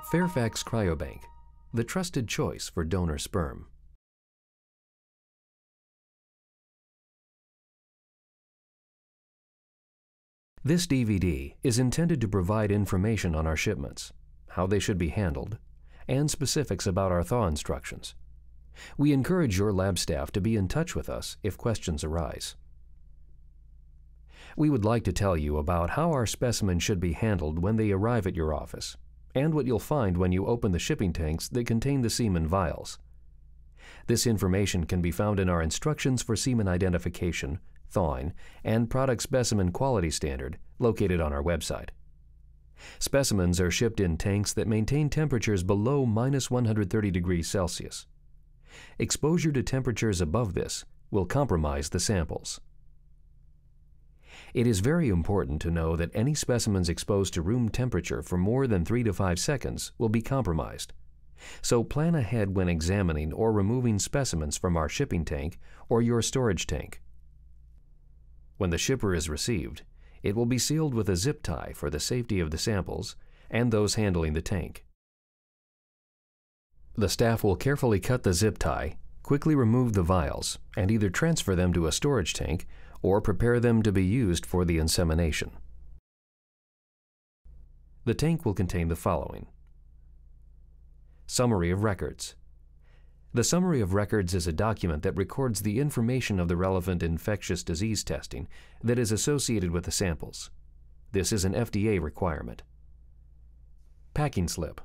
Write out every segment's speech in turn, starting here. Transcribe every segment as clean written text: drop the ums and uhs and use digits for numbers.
Fairfax Cryobank, the trusted choice for donor sperm. This DVD is intended to provide information on our shipments, how they should be handled, and specifics about our thaw instructions. We encourage your lab staff to be in touch with us if questions arise. We would like to tell you about how our specimens should be handled when they arrive at your office, and what you'll find when you open the shipping tanks that contain the semen vials. This information can be found in our instructions for semen identification, thawing, and product specimen quality standard located on our website. Specimens are shipped in tanks that maintain temperatures below -130 degrees Celsius. Exposure to temperatures above this will compromise the samples. It is very important to know that any specimens exposed to room temperature for more than 3 to 5 seconds will be compromised. So plan ahead when examining or removing specimens from our shipping tank or your storage tank. When the shipper is received, it will be sealed with a zip tie for the safety of the samples and those handling the tank. The staff will carefully cut the zip tie, quickly remove the vials, and either transfer them to a storage tank or prepare them to be used for the insemination. The tank will contain the following. Summary of records. The summary of records is a document that records the information of the relevant infectious disease testing that is associated with the samples. This is an FDA requirement. Packing slip.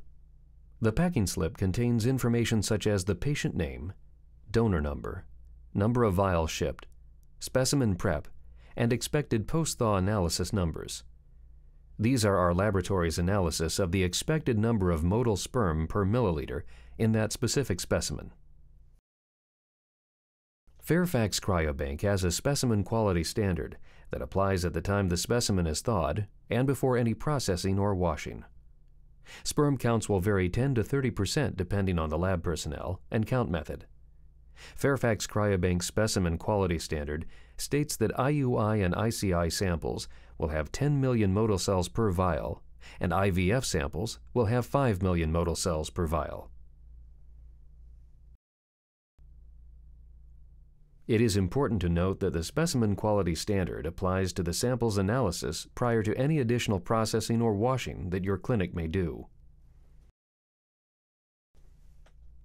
The packing slip contains information such as the patient name, donor number, number of vials shipped, specimen prep, and expected post-thaw analysis numbers. These are our laboratory's analysis of the expected number of motile sperm per milliliter in that specific specimen. Fairfax Cryobank has a specimen quality standard that applies at the time the specimen is thawed and before any processing or washing. Sperm counts will vary 10 to 30% depending on the lab personnel and count method. Fairfax Cryobank's specimen quality standard states that IUI and ICI samples will have 10 million motile cells per vial, and IVF samples will have 5 million motile cells per vial. It is important to note that the specimen quality standard applies to the sample's analysis prior to any additional processing or washing that your clinic may do.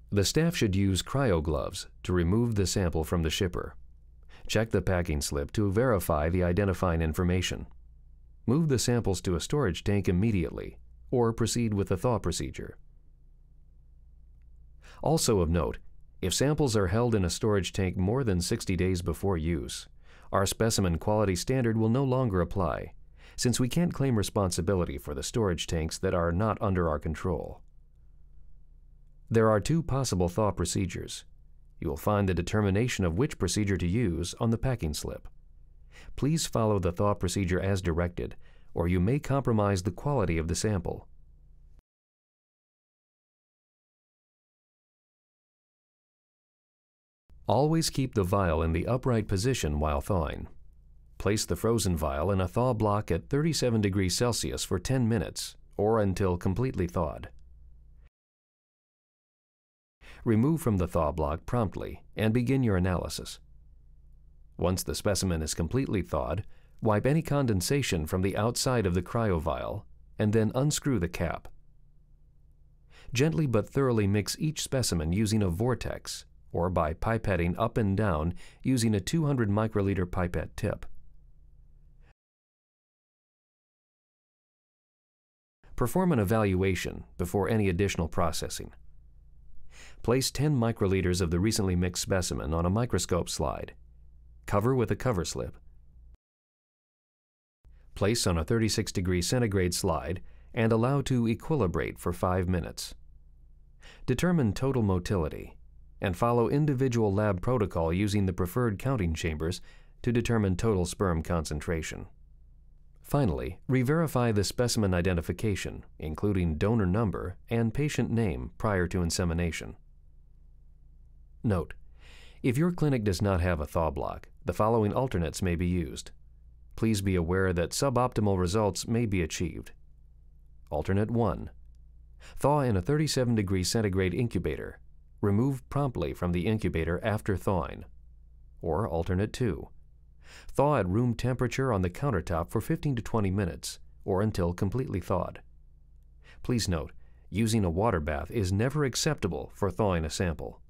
The staff should use cryo gloves to remove the sample from the shipper. Check the packing slip to verify the identifying information. Move the samples to a storage tank immediately, or proceed with the thaw procedure. Also of note, if samples are held in a storage tank more than 60 days before use, our specimen quality standard will no longer apply, since we can't claim responsibility for the storage tanks that are not under our control. There are 2 possible thaw procedures. You will find the determination of which procedure to use on the packing slip. Please follow the thaw procedure as directed, or you may compromise the quality of the sample. Always keep the vial in the upright position while thawing. Place the frozen vial in a thaw block at 37 degrees Celsius for 10 minutes, or until completely thawed. Remove from the thaw block promptly and begin your analysis. Once the specimen is completely thawed, wipe any condensation from the outside of the cryo vial and then unscrew the cap. Gently but thoroughly mix each specimen using a vortex or by pipetting up and down using a 200 microliter pipette tip. Perform an evaluation before any additional processing. Place 10 microliters of the recently mixed specimen on a microscope slide. Cover with a cover slip. Place on a 36 degrees centigrade slide and allow to equilibrate for 5 minutes. Determine total motility and follow individual lab protocol using the preferred counting chambers to determine total sperm concentration. Finally, re-verify the specimen identification, including donor number and patient name prior to insemination. Note: if your clinic does not have a thaw block, the following alternates may be used. Please be aware that suboptimal results may be achieved. Alternate 1. Thaw in a 37° centigrade incubator. Remove promptly from the incubator after thawing. Or alternate 2. Thaw at room temperature on the countertop for 15 to 20 minutes, or until completely thawed. Please note, using a water bath is never acceptable for thawing a sample.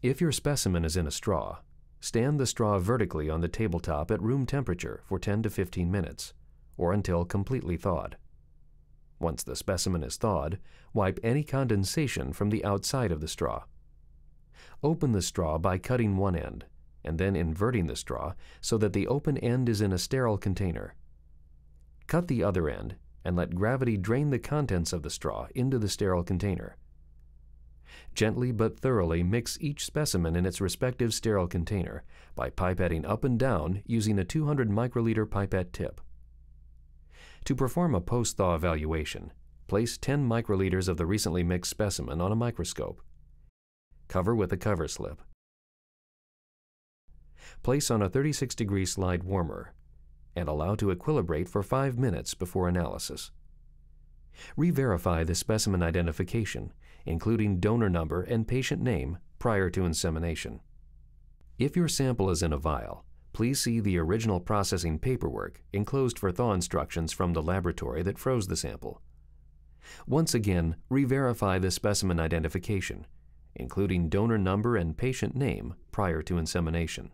If your specimen is in a straw, stand the straw vertically on the tabletop at room temperature for 10 to 15 minutes, or until completely thawed. Once the specimen is thawed, wipe any condensation from the outside of the straw. Open the straw by cutting one end, and then inverting the straw so that the open end is in a sterile container. Cut the other end and let gravity drain the contents of the straw into the sterile container. Gently but thoroughly mix each specimen in its respective sterile container by pipetting up and down using a 200 microliter pipette tip. To perform a post-thaw evaluation, place 10 microliters of the recently mixed specimen on a microscope. Cover with a cover slip. Place on a 36° slide warmer and allow to equilibrate for 5 minutes before analysis. Re-verify the specimen identification, including donor number and patient name, prior to insemination. If your sample is in a vial, please see the original processing paperwork enclosed for thaw instructions from the laboratory that froze the sample. Once again, re-verify the specimen identification, including donor number and patient name, prior to insemination.